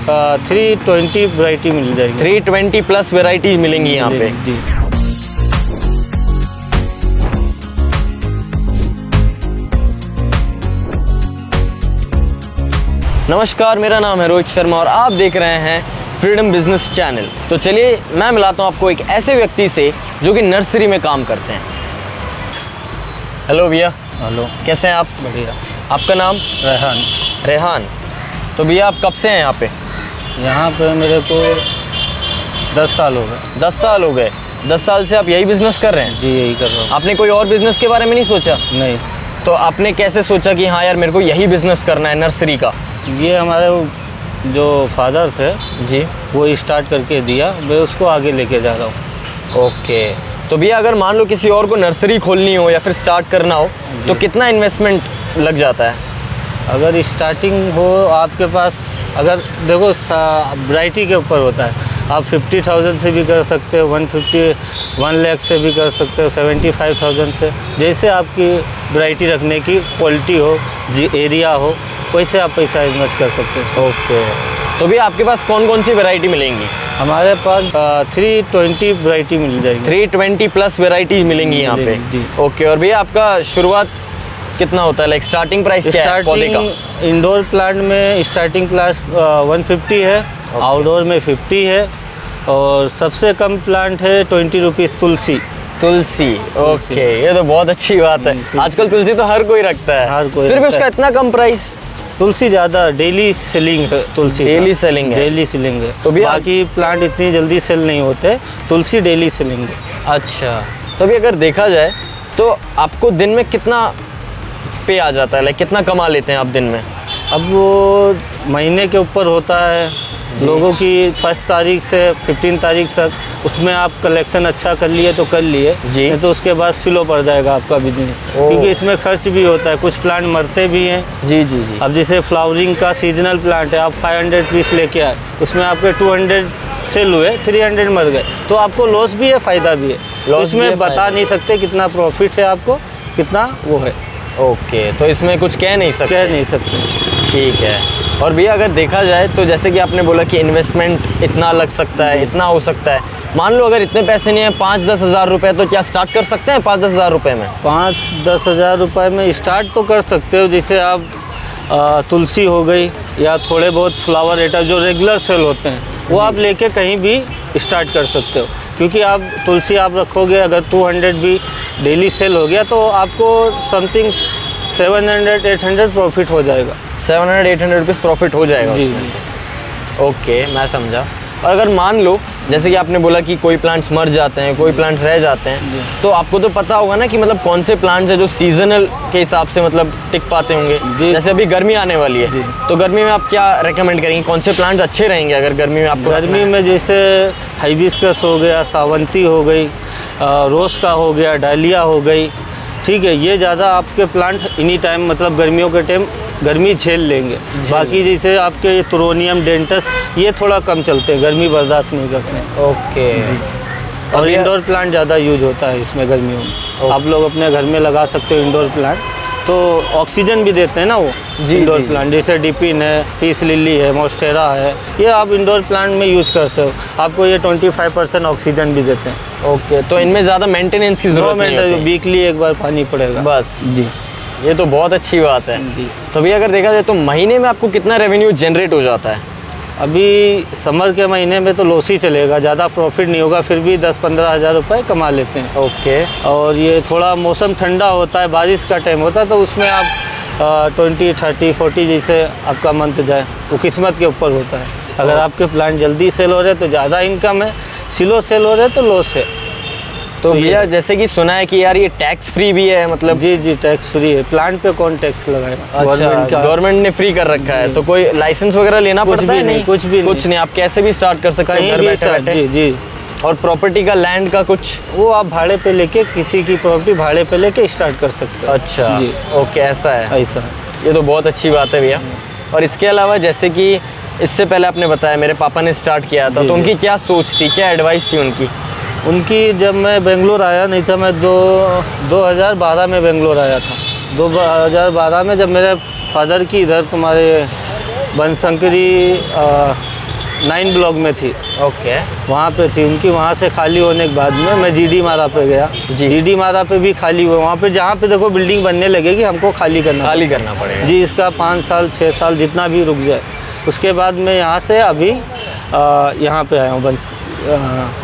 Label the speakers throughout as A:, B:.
A: 320 variety मिल जाएगी।
B: 320 plus variety मिलेंगी यहाँ पे
A: जी।
B: नमस्कार, मेरा नाम है रोहित शर्मा और आप देख रहे हैं फ्रीडम बिजनेस चैनल। तो चलिए मैं मिलाता हूँ आपको एक ऐसे व्यक्ति से जो कि नर्सरी में काम करते हैं। हेलो भैया।
A: हेलो,
B: कैसे हैं आप?
A: बढ़िया।
B: आपका नाम?
A: रेहान।
B: रेहान। तो भैया आप कब से हैं यहाँ पे?
A: यहाँ पे मेरे को 10 साल हो गए।
B: 10 साल हो गए। 10 साल से आप यही बिजनेस कर रहे हैं?
A: जी, यही कर रहा हूँ।
B: आपने कोई और बिजनेस के बारे में नहीं सोचा?
A: नहीं।
B: तो आपने कैसे सोचा कि हाँ यार मेरे को यही बिजनेस करना है नर्सरी का?
A: ये हमारे जो फादर थे
B: जी,
A: वो स्टार्ट करके दिया, मैं उसको आगे लेके जा रहा हूँ।
B: ओके। तो भैया अगर मान लो किसी और को नर्सरी खोलनी हो या फिर स्टार्ट करना हो तो कितना इन्वेस्टमेंट लग जाता है?
A: अगर स्टार्टिंग हो आपके पास, अगर देखो वैरायटी के ऊपर होता है। आप 50,000 से भी कर सकते हो, 1 लाख से भी कर सकते हो, 75,000 से, जैसे आपकी वैरायटी रखने की क्वालिटी हो, जी एरिया हो, वैसे आप पैसा इन्वेस्ट कर सकते हो।
B: ओके। तो भैया आपके पास कौन कौन सी वैरायटी मिलेंगी?
A: हमारे पास 320 वैरायटी मिल जाएगी।
B: 320 प्लस वैरायटी मिलेंगी यहाँ पे?
A: जी।
B: ओके। और भैया आपका शुरुआत कितना होता है, लाइक स्टार्टिंग प्राइस क्या है पौधे का?
A: इंडोर प्लांट में स्टार्टिंग प्राइस 150 है, आउटडोर में 50 है, और सबसे कम प्लांट है 20 रुपीज़ तुलसी।
B: तुलसी, ओके। ये तो बहुत अच्छी बात है। आजकल तुलसी तो हर कोई रखता है,
A: हर कोई
B: फिर भी
A: रखता
B: उसका
A: है।
B: इतना कम प्राइस?
A: तुलसी ज़्यादा डेली सेलिंग है। तुलसी
B: डेली सेलिंग है?
A: डेली सेलिंग है।
B: तो भैया
A: बाकी प्लांट इतनी जल्दी सेल नहीं होते, तुलसी डेली सेलिंग है।
B: अच्छा। तो भी अगर देखा जाए तो आपको दिन में कितना पे आ जाता है, लाइक कितना कमा लेते हैं आप दिन में?
A: अब वो महीने के ऊपर होता है, लोगों की 1 तारीख से 15 तारीख तक, उसमें आप कलेक्शन अच्छा कर लिए तो कर लिए
B: जी।
A: नहीं तो उसके बाद स्लो पड़ जाएगा आपका बिजनेस, क्योंकि इसमें खर्च भी होता है, कुछ प्लांट मरते भी हैं।
B: जी जी जी।
A: अब जैसे फ्लावरिंग का सीजनल प्लांट है, आप 500 पीस लेके आए, उसमें आपके 200 सेल हुए, 300 मर गए, तो आपको लॉस भी है, फ़ायदा भी है। तो इसमें बता नहीं सकते कितना प्रॉफिट है आपको, कितना वो है।
B: ओके। तो इसमें कुछ कह नहीं सकते? ठीक है। और भैया अगर देखा जाए तो जैसे कि आपने बोला कि इन्वेस्टमेंट इतना लग सकता है, इतना हो सकता है, मान लो अगर इतने पैसे नहीं है, 5-10 हज़ार रुपये, तो क्या स्टार्ट कर सकते हैं 5-10 हज़ार रुपये में?
A: 5-10 हज़ार रुपये में स्टार्ट तो कर सकते हो। जैसे आप तुलसी हो गई या थोड़े बहुत फ्लावर आइटम जो रेगुलर सेल होते हैं, वो आप लेके कहीं भी स्टार्ट कर सकते हो, क्योंकि आप तुलसी आप रखोगे, अगर 200 भी डेली सेल हो गया तो आपको समथिंग 700-800 प्रॉफिट हो जाएगा।
B: 700-800 रुपीज़ प्रॉफिट हो जाएगा
A: जी
B: उसमें से? ओके, मैं समझा। और अगर मान लो जैसे कि आपने बोला कि कोई प्लांट्स मर जाते हैं, कोई प्लांट्स रह जाते हैं, तो आपको तो पता होगा ना कि मतलब कौन से प्लांट्स हैं जो सीजनल के हिसाब से मतलब टिक पाते होंगे। जैसे अभी गर्मी आने वाली है, तो गर्मी में आप क्या रेकमेंड करेंगे, कौन से प्लांट्स अच्छे रहेंगे अगर गर्मी में आपको?
A: गर्मी में जैसे हाइबिस्कस हो गया, सावंती हो गई, रोज़ का हो गया, डालिया हो गई, ठीक है, ये ज़्यादा आपके प्लांट इन्हीं टाइम मतलब गर्मियों के टाइम गर्मी झेल लेंगे। बाकी जैसे आपके ये तुरोनियम, डेंटस, ये थोड़ा कम चलते हैं, गर्मी बर्दाश्त नहीं करते।
B: ओके।
A: और इंडोर प्लांट ज़्यादा यूज होता है इसमें गर्मियों में। आप लोग अपने घर में लगा सकते हो इंडोर प्लांट, तो ऑक्सीजन भी देते हैं ना वो इंडोर प्लांट। जैसे डिपिन है, पीस लिली है, मोस्टेरा है, ये आप इंडोर प्लांट में यूज करते हो, आपको ये 25% ऑक्सीजन भी देते हैं।
B: ओके। तो इनमें ज़्यादा मेंटेनेंस की ज़रूरत नहीं होती?
A: वीकली एक बार पानी पड़ेगा
B: बस।
A: जी।
B: ये तो बहुत अच्छी बात है।
A: जी।
B: तो भी अगर देखा जाए तो महीने में आपको कितना रेवेन्यू जनरेट हो जाता है?
A: अभी समर के महीने में तो लॉस ही चलेगा, ज़्यादा प्रॉफिट नहीं होगा, फिर भी 10-15 हज़ार रुपये कमा लेते हैं।
B: ओके।
A: और ये थोड़ा मौसम ठंडा होता है, बारिश का टाइम होता है, तो उसमें आप 20, 30, 40 जैसे आपका मंथ जाए, वो किस्मत के ऊपर होता है। अगर आपके प्लांट जल्दी सेल हो रहे हैं तो ज़्यादा इनकम है, स्लो सेल हो रहे हैं तो लॉस है।
B: तो भैया जैसे कि सुना है कि यार ये टैक्स फ्री भी है, मतलब?
A: जी जी, टैक्स फ्री है। प्लांट पे कौन टैक्स लगाएगा?
B: अच्छा, गवर्नमेंट ने फ्री कर रखा है, तो कोई लाइसेंस वगैरह लेना पड़ता है? नहीं,
A: कुछ भी
B: नहीं। आप कैसे भी स्टार्ट कर सकते हो घर बैठे?
A: जी जी।
B: और प्रॉपर्टी का, लैंड का कुछ?
A: वो आप भाड़े पे लेके, किसी की प्रॉपर्टी भाड़े पे लेके स्टार्ट कर सकते हो।
B: अच्छा
A: जी।
B: ओके, ऐसा है।
A: ऐसा है।
B: ये तो बहुत अच्छी बात है भैया। और इसके अलावा जैसे कि इससे पहले आपने बताया मेरे पापा ने स्टार्ट किया था, तो उनकी क्या सोच थी, क्या एडवाइस थी उनकी?
A: जब मैं बेंगलोर आया, नहीं था, मैं 2012 में बेंगलोर आया था। 2012 में जब मेरे फादर की इधर तुम्हारे बनशंकरी 9 ब्लॉक में थी,
B: ओके
A: वहाँ पे थी उनकी। वहाँ से खाली होने के बाद में मैं जीडी मारा पे गया।
B: जी।
A: जीडी मारा पे भी खाली हुआ। वहाँ पे जहाँ पे देखो बिल्डिंग बनने लगेगी हमको खाली करना
B: पड़ेगा।
A: जी। इसका 5 साल 6 साल जितना भी रुक जाए। उसके बाद मैं यहाँ से अभी यहाँ पे आया हूँ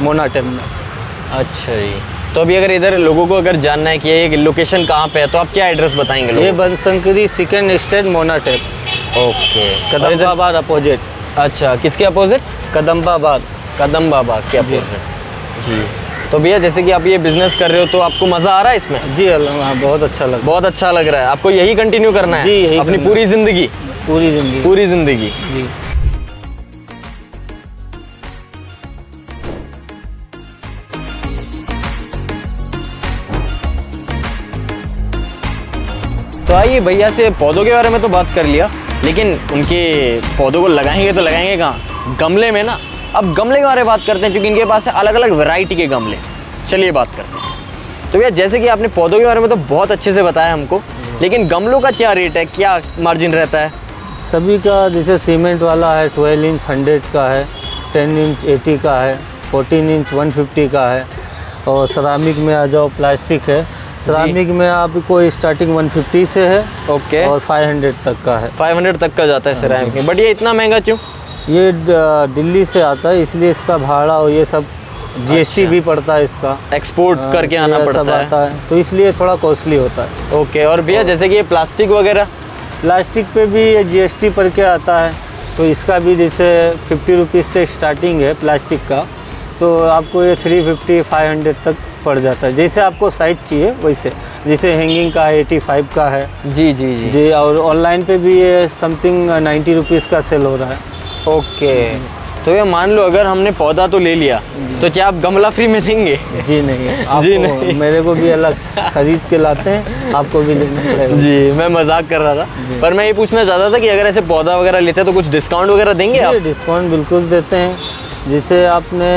A: मोना टेम में।
B: अच्छा जी। तो अभी अगर इधर लोगों को अगर जानना है कि ये लोकेशन कहाँ पे है तो आप क्या एड्रेस बताएंगे लोगों
A: ये बनशंकरी 2nd स्टेट मोना टेम,
B: को? ओके।
A: कदम्बाबाद अपोजिट।
B: अच्छा, किसके अपोजिट?
A: कदम्बाबाद
B: कदम्बाबाद के अपोजिट जी। तो भैया जैसे कि आप ये बिजनेस कर रहे हो तो आपको मज़ा आ रहा है इसमें?
A: जी अल्लाह, बहुत अच्छा लगा।
B: बहुत अच्छा लग रहा है। आपको यही कंटिन्यू करना है?
A: जी, यही
B: अपनी
A: करना
B: पूरी ज़िंदगी?
A: पूरी ज़िंदगी।
B: पूरी ज़िंदगी
A: जी।
B: तो आइए भैया से पौधों के बारे में तो बात कर लिया, लेकिन उनके पौधों को लगाएंगे तो लगाएंगे कहाँ? गमले में ना। अब गमले के बारे में बात करते हैं क्योंकि इनके पास है अलग अलग वैरायटी के गमले। चलिए बात करते हैं। तो भैया जैसे कि आपने पौधों के बारे में तो बहुत अच्छे से बताया हमको, लेकिन गमलों का क्या रेट है, क्या मार्जिन रहता है?
A: सभी का जैसे सीमेंट वाला है 12 इंच 100 का है, 10 इंच 80 का है, 14 इंच 150 का है। और सरामिक में आ जाओ, प्लास्टिक है। सरामिक में आपको स्टार्टिंग 150 से है,
B: ओके।
A: और 500 तक का है।
B: 500 तक का जाता है सिरामिक में। बट ये इतना महंगा क्यों?
A: ये दिल्ली से आता है, इसलिए इसका भाड़ा और ये सब जीएसटी भी पड़ता है इसका।
B: एक्सपोर्ट करके आना
A: ये सब
B: पड़ता है।
A: आता है, तो इसलिए थोड़ा कॉस्टली होता है।
B: ओके। और भैया जैसे कि ये प्लास्टिक वगैरह?
A: प्लास्टिक पे भी ये जीएसटी पड़ के आता है, तो इसका भी जैसे 50 रुपीज़ से स्टार्टिंग है प्लास्टिक का, तो आपको ये 350 500 तक पड़ जाता है। जैसे आपको साइज़ चाहिए वैसे, जैसे हैंगिंग का है 85 का है।
B: जी जी जी
A: जी। और ऑनलाइन पे भी ये समथिंग 90 रुपीज़ का सेल हो रहा है।
B: ओके। तो ये मान लो अगर हमने पौधा तो ले लिया, तो क्या आप गमला फ्री में देंगे?
A: जी नहीं, आपको
B: जी नहीं।
A: मेरे को भी अलग खरीद के लाते हैं, आपको भी लेना पड़ेगा।
B: जी, मैं मजाक कर रहा था, पर मैं ये पूछना चाहता था कि अगर ऐसे पौधा वगैरह लेते हैं तो कुछ डिस्काउंट वगैरह देंगे आप?
A: डिस्काउंट बिल्कुल देते हैं। जैसे आपने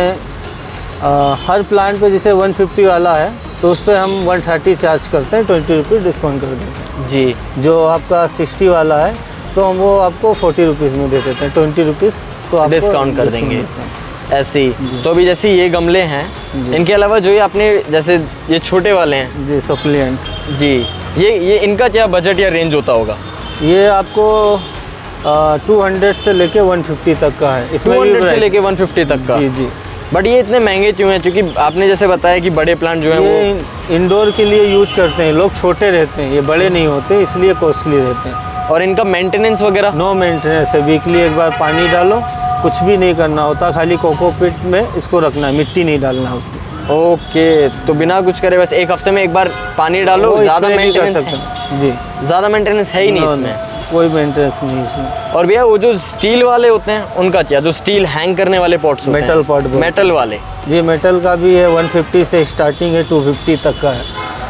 A: हर प्लांट पे जैसे 150 वाला है तो उस पर हम 130 चार्ज करते हैं, 20 रुपीज़ डिस्काउंट कर देते हैं।
B: जी।
A: जो आपका 60 वाला है तो हम वो आपको 40 रुपीज़ में दे देते हैं, 20 रुपीज़ तो आप
B: डिस्काउंट कर देंगे ऐसे ही। तो अभी जैसे ये गमले हैं, इनके अलावा जो ये आपने जैसे ये छोटे वाले हैं
A: जी, सप्लीमेंट
B: जी, ये इनका क्या बजट या रेंज होता होगा?
A: ये आपको 200 से लेके 150 तक का है। इसमें
B: 200 से लेके 150 तक का?
A: जी जी।
B: बट ये इतने महंगे क्यों हैं? क्योंकि आपने जैसे बताया कि बड़े प्लांट जो हैं वो
A: ये इंडोर के लिए यूज करते हैं लोग, छोटे रहते हैं, ये बड़े नहीं होते इसलिए कॉस्टली रहते हैं।
B: और इनका मेंटेनेंस वगैरह?
A: नो मेंटेनेंस है, वीकली एक बार पानी डालो, कुछ भी नहीं करना होता, खाली कोकोपीट में इसको रखना है, मिट्टी नहीं डालना है उसमें।
B: ओके। तो बिना कुछ करे बस एक हफ्ते में एक बार पानी डालो, ज़्यादा मेंटेनेंस
A: जी,
B: ज़्यादा मेंटेनेंस है ही नहीं इसमें?
A: कोई मेंटेनेंस नहीं इसमें।
B: और भैया वो जो स्टील वाले होते हैं उनका क्या, जो स्टील हैंग करने वाले पॉट्स होते हैं?
A: मेटल पॉट,
B: मेटल वाले?
A: जी, मेटल का भी है 150 से स्टार्टिंग है, 250 तक का है।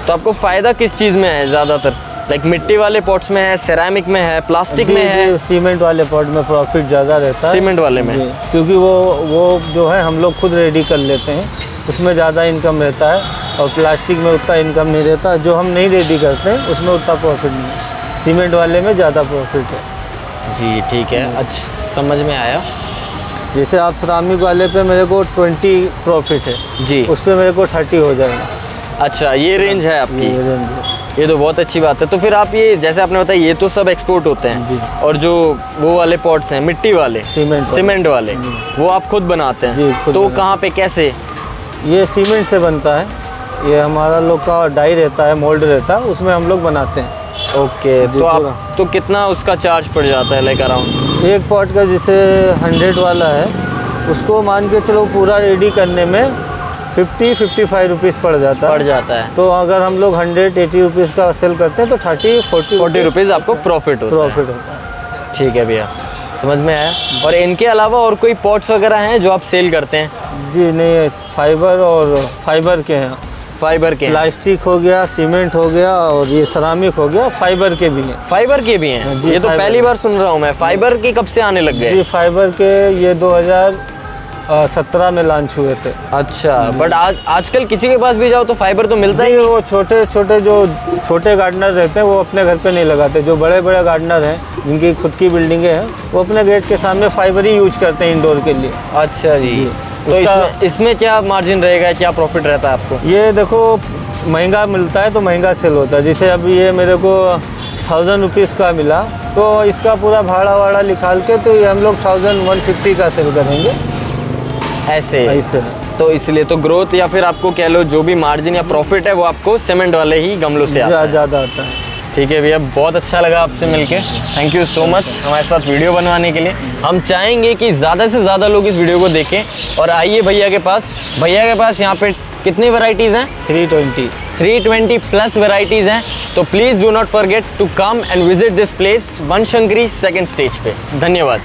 B: तो आपको फ़ायदा किस चीज़ में है ज़्यादातर? लाइक मिट्टी वाले पॉट्स में है, सेरामिक में है, प्लास्टिक में है?
A: सीमेंट वाले पॉट में प्रॉफिट ज़्यादा रहता है।
B: सीमेंट वाले में?
A: क्योंकि वो जो है हम लोग खुद रेडी कर लेते हैं, उसमें ज़्यादा इनकम रहता है, और प्लास्टिक में उतना इनकम नहीं रहता। जो हम नहीं रेडी करते हैं उसमें उतना प्रॉफिट नहीं है, सीमेंट वाले में ज़्यादा प्रॉफिट है।
B: जी ठीक है, अच्छा समझ में आया।
A: जैसे आप सिरामिक वाले पे मेरे को 20 प्रॉफिट है
B: जी,
A: उस पर मेरे को 30 हो जाएगा।
B: अच्छा ये रेंज है आपकी?
A: ये रेंज है।
B: ये तो बहुत अच्छी बात है। तो फिर आप ये जैसे आपने बताया ये तो सब एक्सपोर्ट होते हैं
A: जी।
B: और जो वो वाले पॉट्स हैं मिट्टी वाले, सीमेंट वाले, वो आप खुद बनाते हैं?
A: जी, खुद
B: तो
A: बनाते
B: कहाँ पे कैसे?
A: ये सीमेंट से बनता है, ये हमारा लोग का डाई रहता है, मोल्ड रहता है, उसमें हम लोग बनाते हैं।
B: ओके। तो आप तो कितना उसका चार्ज पड़ जाता है लाइक अराउंड?
A: एक पॉट का जैसे 100 वाला है, उसको मान के चलो पूरा रेडी करने में 50-55 रुपीज़ पड़ जाता है। तो अगर हम लोग 180 रुपीज़ का सेल करते हैं तो 30-40
B: रुपीज़ आपको प्रॉफिट होता
A: है।
B: ठीक है भैया, समझ में आया। और इनके अलावा और कोई पॉट्स वगैरह हैं जो आप सेल करते हैं?
A: जी नहीं, फाइबर के हैं।
B: फाइबर के?
A: प्लास्टिक हो गया, सीमेंट हो गया, और ये सेरामिक हो गया, फाइबर के भी हैं।
B: फाइबर के भी हैं?
A: जी,
B: ये तो पहली बार सुन रहा हूँ मैं। फाइबर के कब से आने लग गए?
A: जी, फाइबर के ये 2017 में लॉन्च हुए थे।
B: अच्छा, बट आजकल किसी के पास भी जाओ तो फाइबर तो मिलता ही
A: नहीं, वो छोटे छोटे जो छोटे गार्डनर रहते हैं वो अपने घर पे नहीं लगाते। जो बड़े बड़े गार्डनर हैं जिनकी खुद की बिल्डिंगें हैं वो अपने गेट के सामने फाइबर ही यूज करते हैं इंडोर के लिए।
B: अच्छा जी, तो
A: उसका-
B: इसमें क्या मार्जिन रहेगा, क्या प्रॉफिट रहता है आपको?
A: ये देखो महंगा मिलता है तो महंगा सेल होता है। जैसे अभी ये मेरे को 1000 रुपीज़ का मिला तो इसका पूरा भाड़ा वाड़ा निकाल के तो ये हम लोग 1150 का सेल करेंगे
B: ऐसे
A: ऐसे।
B: तो इसलिए तो ग्रोथ या फिर आपको कह लो जो भी मार्जिन या प्रॉफिट है वो आपको सीमेंट वाले ही गमलों से आता है।
A: ज़्यादा आता है।
B: ठीक है भैया, बहुत अच्छा लगा आपसे मिलके। थैंक यू सो मच हमारे साथ वीडियो बनवाने के लिए। हम चाहेंगे कि ज़्यादा से ज़्यादा लोग इस वीडियो को देखें और आइए भैया के पास। भैया के पास यहाँ पे कितनी वैरायटीज़ हैं? 320 प्लस वैरायटीज़ हैं। तो please do not forget to come and visit this place, Banashankari 2nd stage पे। धन्यवाद।